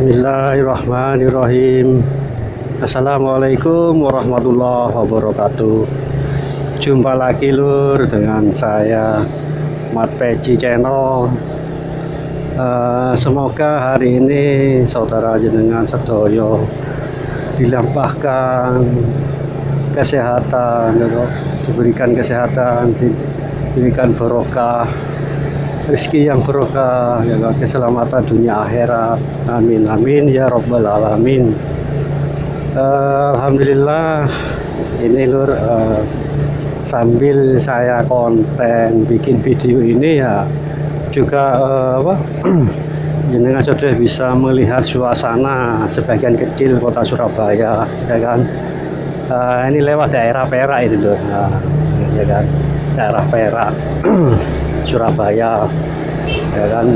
Bismillahirrahmanirrahim. Assalamualaikum warahmatullahi wabarakatuh. Jumpa lagi lur dengan saya Mat Peci Channel. Semoga hari ini saudara jenengan sedoyo dilampahkan kesehatan, diberikan kesehatan, diberikan barokah, rezeki yang barokah, keselamatan dunia akhirat. Amin amin ya robbal alamin. Alhamdulillah, ini lur, sambil saya konten bikin video ini ya juga jenengan sudah bisa melihat suasana sebagian kecil kota Surabaya, ya kan. Ini lewat daerah Perak itu loh, ya kan, daerah Perak Surabaya, ya kan.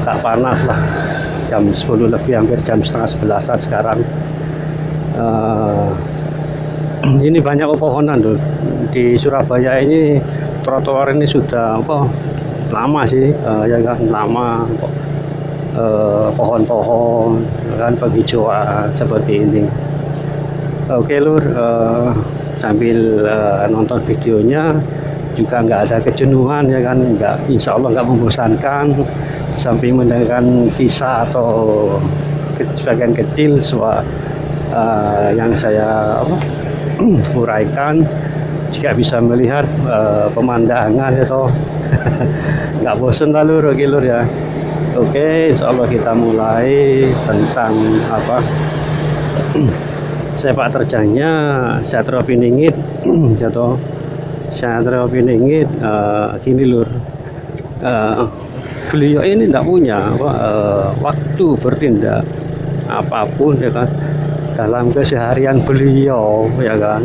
Tak panas lah, jam 10 lebih, hampir jam setengah 11 sekarang. Ini banyak pepohonan loh di Surabaya ini. Trotoar ini sudah lama sih, ya kan, lama, pohon-pohon, kan, penghijauan seperti ini. Oke lur, sambil nonton videonya juga nggak ada kejenuhan, ya kan, insya Allah nggak membosankan. Samping mendengarkan kisah atau sebagian kecil yang saya uraikan, juga bisa melihat pemandangan atau nggak bosan lalu lur ya. Oke, insya Allah kita mulai tentang sepak terjangnya Satrio Piningit. Jatuh Satrio Piningit, gini lur, beliau ini tidak punya waktu bertindak apapun, ya kan, dalam keseharian beliau, ya kan.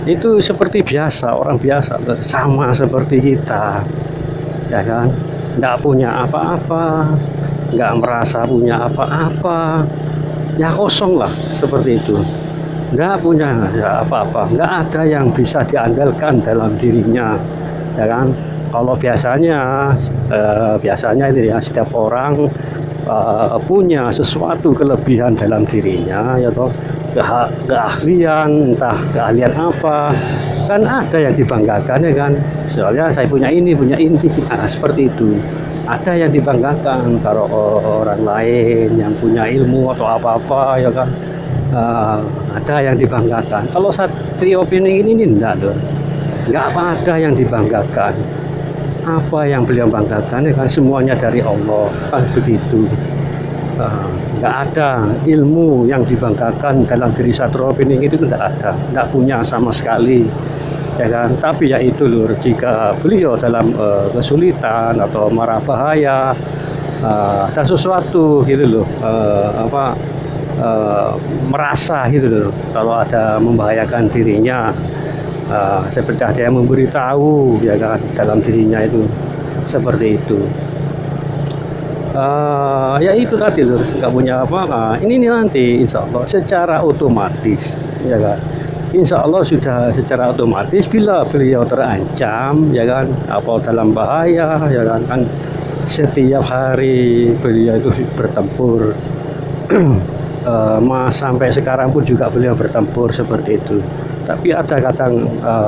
Itu seperti biasa, orang biasa, sama seperti kita, ya kan. Tidak punya apa-apa, nggak merasa punya apa-apa, ya kosong lah, seperti itu. Nggak punya ya apa-apa, nggak ada yang bisa diandalkan dalam dirinya, ya kan. Kalau biasanya ini ya, setiap orang punya sesuatu kelebihan dalam dirinya, ya toh, keahlian, entah keahlian apa, kan ada yang dibanggakan, ya kan. Soalnya saya punya ini, nah, seperti itu. Ada yang dibanggakan kalau orang lain yang punya ilmu atau apa-apa, ya kan. Ada yang dibanggakan. Kalau Satrio Piningit ini enggak loh, nggak ada yang dibanggakan. Apa yang beliau banggakan, ya kan, semuanya dari Allah, kan begitu. Nggak ada ilmu yang dibanggakan dalam diri Satrio Piningit, itu nggak ada, nggak punya sama sekali, ya kan. Tapi ya itu lur, jika beliau dalam kesulitan atau mara bahaya, ada sesuatu gitu loh, merasa gitu loh, kalau ada membahayakan dirinya, seperti ada yang memberitahu, ya kan, dalam dirinya itu seperti itu. Ya itu tadi loh, nggak punya apa. Ini nanti insya Allah secara otomatis, ya kan, insya Allah sudah secara otomatis bila beliau terancam, ya kan, apa dalam bahaya, ya kan, setiap hari beliau itu bertempur. Sampai sekarang pun juga beliau bertempur seperti itu. Tapi ada kadang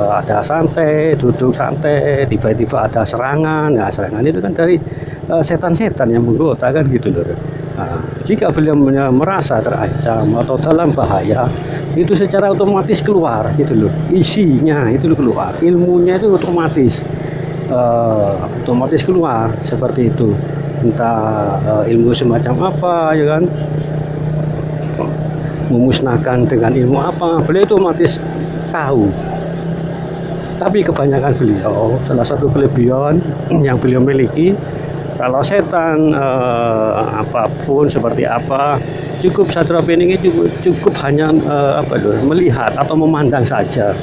ada santai, duduk santai, tiba-tiba ada serangan. Nah, serangan itu kan dari setan-setan yang menggoda, kan gitu loh. Jika beliau merasa terancam atau dalam bahaya, itu secara otomatis keluar gitu loh, isinya itu keluar, ilmunya itu otomatis keluar seperti itu. Entah ilmu semacam apa, ya kan, memusnahkan dengan ilmu apa, beliau itu otomatis tahu. Tapi kebanyakan beliau, salah satu kelebihan yang beliau miliki, kalau setan apapun seperti apa, cukup Satrio Piningit cukup hanya melihat atau memandang saja.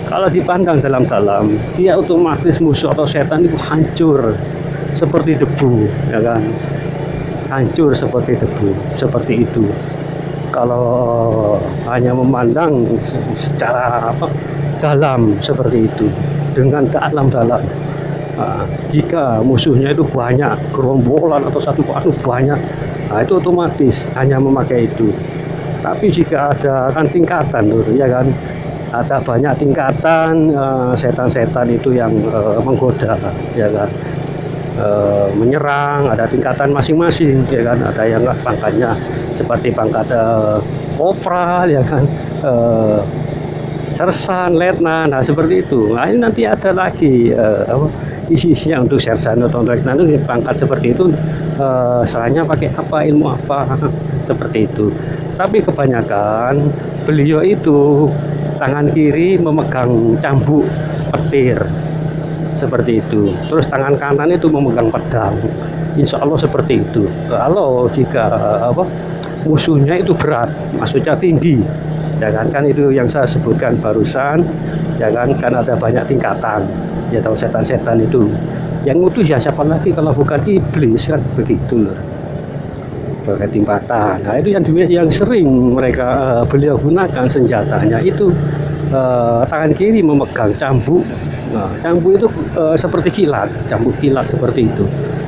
Kalau dipandang dalam-dalam, dia otomatis musuh atau setan itu hancur seperti debu, ya kan, hancur seperti debu, seperti itu. Kalau hanya memandang secara dalam seperti itu, dengan dalam-dalam, Jika musuhnya itu banyak, gerombolan atau satu anu banyak, nah itu otomatis hanya memakai itu. Tapi jika ada kan tingkatan Lur, ya kan, ada banyak tingkatan setan-setan itu yang menggoda, ya kan, menyerang, ada tingkatan masing-masing, ya kan, ada yang pangkatnya seperti pangkat kopral, ya kan, sersan, letnan, nah seperti itu. Nah ini nanti ada lagi isi-isinya untuk sersan atau letnan itu pangkat seperti itu, serahnya pakai apa, ilmu apa, seperti itu. Tapi kebanyakan beliau itu tangan kiri memegang cambuk petir seperti itu, terus tangan kanan itu memegang pedang. Insya Allah seperti itu. Kalau jika musuhnya itu berat, maksudnya tinggi, ya kan itu yang saya sebutkan barusan, ya kan ada banyak tingkatan, ya tahu setan-setan itu yang utuh ya siapa lagi kalau bukan iblis, kan begitu loh, pakai tingkatan. Nah itu yang sering mereka beliau gunakan senjatanya itu tangan kiri memegang cambuk. Nah, cambuk itu seperti kilat, cambuk kilat seperti itu.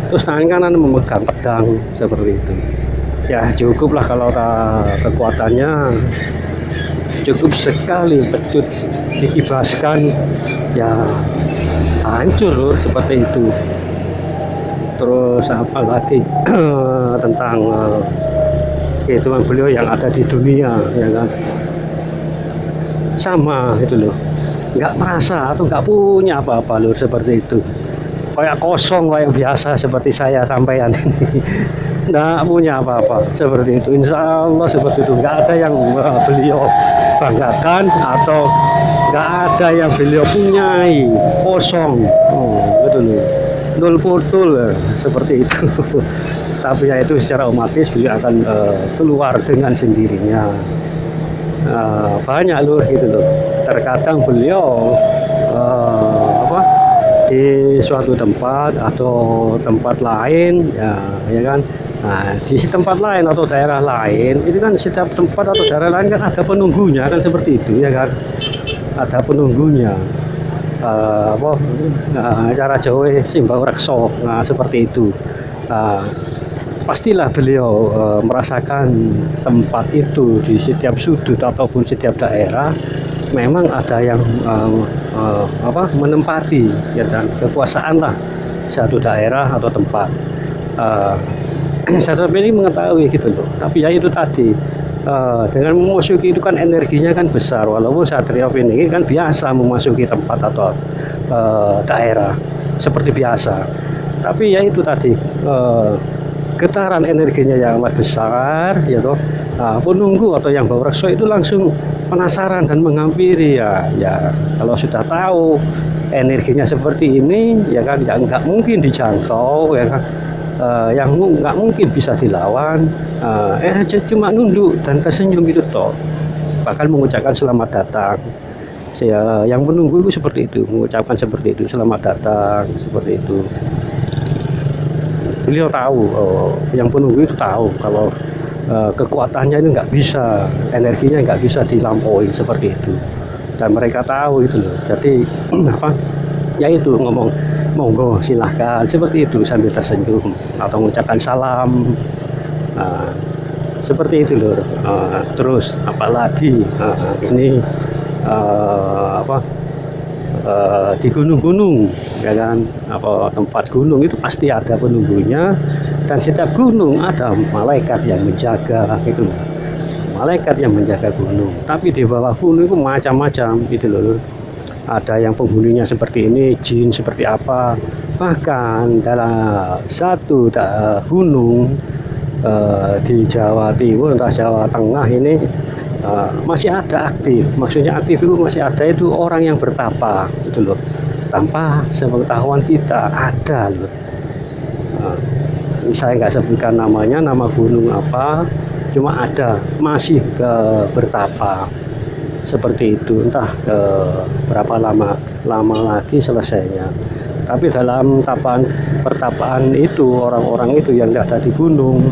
Terus tangan kanan memegang pedang seperti itu. Ya cukuplah kalau kekuatannya cukup sekali, pecut dikibaskan ya hancur Lur, seperti itu. Terus apa lagi tentang kehidupan beliau yang ada di dunia, ya kan, sama itu loh, nggak merasa atau nggak punya apa-apa Lur, seperti itu, kayak kosong kayak biasa seperti saya sampaian ini. Nggak punya apa-apa seperti itu, insya Allah seperti itu. Nggak ada yang beliau banggakan atau nggak ada yang beliau punyai, kosong, gitu loh, nol putul seperti itu. Tapi ya itu secara otomatis beliau akan keluar dengan sendirinya. Banyak Lur gitu loh, terkadang beliau di suatu tempat atau tempat lain, ya kan. Nah, di tempat lain atau daerah lain itu kan setiap tempat atau daerah lain kan ada penunggunya, kan seperti itu, ya kan, ada penunggunya. Cara Jawa simbau rekso, nah seperti itu. Pastilah beliau merasakan tempat itu di setiap sudut ataupun setiap daerah memang ada yang menempati, ya, dan kekuasaan lah satu daerah atau tempat. Saya ini mengetahui gitu loh. Tapi ya itu tadi, dengan memasuki itu kan energinya kan besar, walaupun Satrio ini kan biasa memasuki tempat atau daerah seperti biasa. Tapi ya itu tadi, getaran energinya yang amat besar, ya toh. Penunggu atau yang bawa rekso itu langsung penasaran dan menghampiri, ya kalau sudah tahu energinya seperti ini, ya kan, ya nggak mungkin dijangkau, ya kan, yang nggak mungkin bisa dilawan, cuma nunduk dan tersenyum itu toh, bahkan mengucapkan selamat datang. Yang menunggu itu seperti itu, mengucapkan seperti itu, selamat datang, seperti itu. Beliau tahu, yang penunggu itu tahu kalau kekuatannya itu nggak bisa, energinya nggak bisa dilampaui seperti itu, dan mereka tahu itu loh. Jadi ya itu ngomong monggo silahkan seperti itu sambil tersenyum atau mengucapkan salam, seperti itu loh. Terus apalagi ini di gunung-gunung, ya kan, tempat gunung itu pasti ada penunggunya, dan setiap gunung ada malaikat yang menjaga itu, malaikat yang menjaga gunung. Tapi di bawah gunung itu macam-macam gitu loh. Ada yang penghuninya seperti ini, jin seperti apa. Bahkan dalam satu gunung di Jawa Timur entah Jawa Tengah ini masih ada aktif. Maksudnya aktif itu masih ada, itu orang yang bertapa itu loh, tanpa sepengetahuan kita ada loh. Saya nggak sebutkan namanya, nama gunung apa, cuma ada masih bertapa seperti itu. Entah berapa lama lagi selesainya. Tapi dalam pertapaan itu, orang-orang itu yang ada di gunung,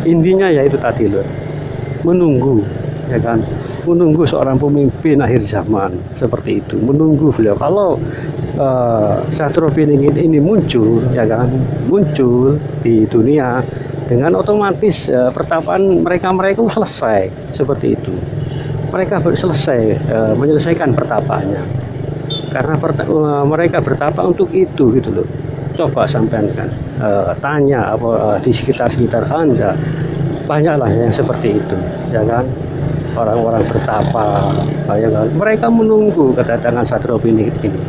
intinya yaitu tadi loh, menunggu, ya kan, menunggu seorang pemimpin akhir zaman seperti itu, menunggu beliau. Kalau Sastro Piningit ini muncul, ya kan, muncul di dunia, dengan otomatis pertapaan mereka selesai seperti itu. Mereka selesai menyelesaikan pertapaannya, karena mereka bertapa untuk itu gitu loh. Coba sampean kan tanya apa di sekitar Anda, banyaklah yang seperti itu, ya kan, orang-orang bertapa, ya kan, mereka menunggu kedatangan Sastro Piningit ini.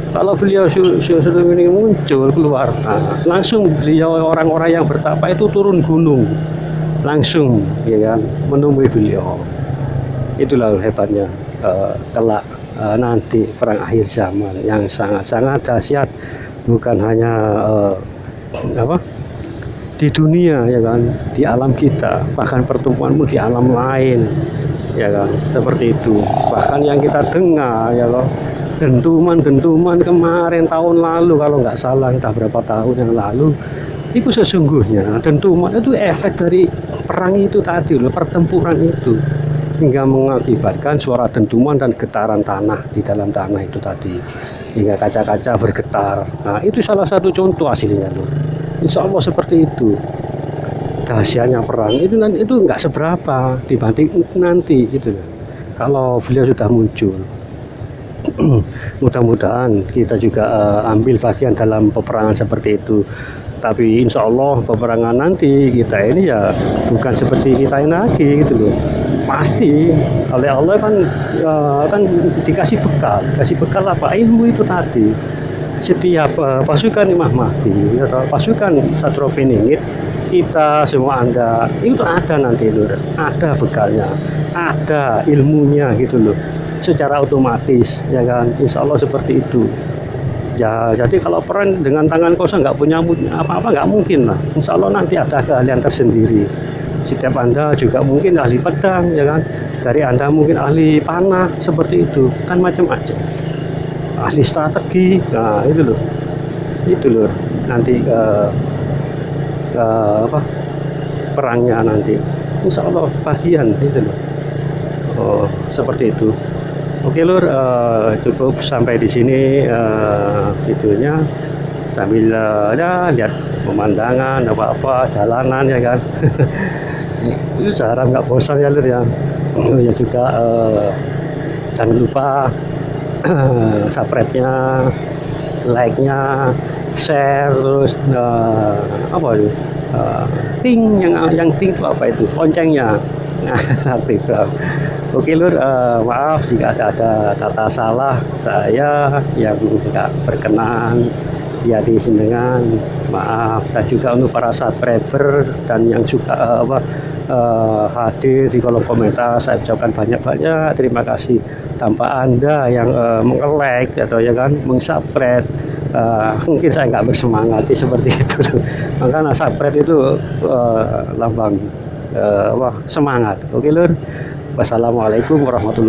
Kalau beliau sudah ini muncul keluar, langsung beliau, orang-orang yang bertapa itu turun gunung langsung, ya kan, menemui beliau. Itulah hebatnya kelak nanti perang akhir zaman yang sangat-sangat dahsyat, bukan hanya di dunia, ya kan, di alam kita, bahkan pertemuanmu di alam lain, ya kan, seperti itu. Bahkan yang kita dengar, ya loh, dentuman kemarin tahun lalu, kalau nggak salah, entah berapa tahun yang lalu, itu sesungguhnya dentuman itu efek dari perang itu tadi loh, pertempuran itu, hingga mengakibatkan suara dentuman dan getaran tanah di dalam tanah itu tadi, hingga kaca-kaca bergetar. Nah, itu salah satu contoh hasilnya loh. Insya Allah seperti itu. Dahsyatnya perang itu nggak seberapa dibanding nanti itu loh, kalau beliau sudah muncul. Mudah-mudahan kita juga ambil bagian dalam peperangan seperti itu. Tapi insya Allah peperangan nanti kita ini ya bukan seperti kita ini lagi gitu loh. Pasti oleh Allah kan dikasih bekal apa, ilmu itu tadi. Setiap pasukan Imam Mahdi atau pasukan Sastro Piningit, kita semua Anda itu ada nanti loh, ada bekalnya, ada ilmunya gitu loh, secara otomatis, ya kan, insya Allah seperti itu. Ya, jadi kalau perang dengan tangan kosong, nggak punya apa-apa, nggak mungkin lah. Insya Allah nanti ada keahlian tersendiri. Setiap Anda juga mungkin ahli pedang, ya kan. Dari Anda mungkin ahli panah, seperti itu. Kan macam-macam. Ahli strategi, nah itu loh. Nanti perangnya nanti. Insya Allah bagian itu loh. Oh, seperti itu. Oke lur, cukup sampai di sini videonya, sambil ya lihat pemandangan apa jalanan, ya kan. Itu saya harap nggak bosan ya lur ya. Ya juga jangan lupa subscribe-nya, like-nya, share, terus apa itu ting yang ting itu apa itu, loncengnya aktif. Oke lur, maaf jika ada kata salah saya yang nggak berkenan di hati sendengan, maaf. Dan juga untuk para subscriber dan yang juga hadir di kolom komentar, saya ucapkan banyak-banyak terima kasih. Tanpa Anda yang meng-like atau ya kan meng-subscribe, mungkin saya nggak bersemangat seperti itu. Makanya subscribe itu lambang semangat. Oke lur, wassalamualaikum warahmatullahi wabarakatuh.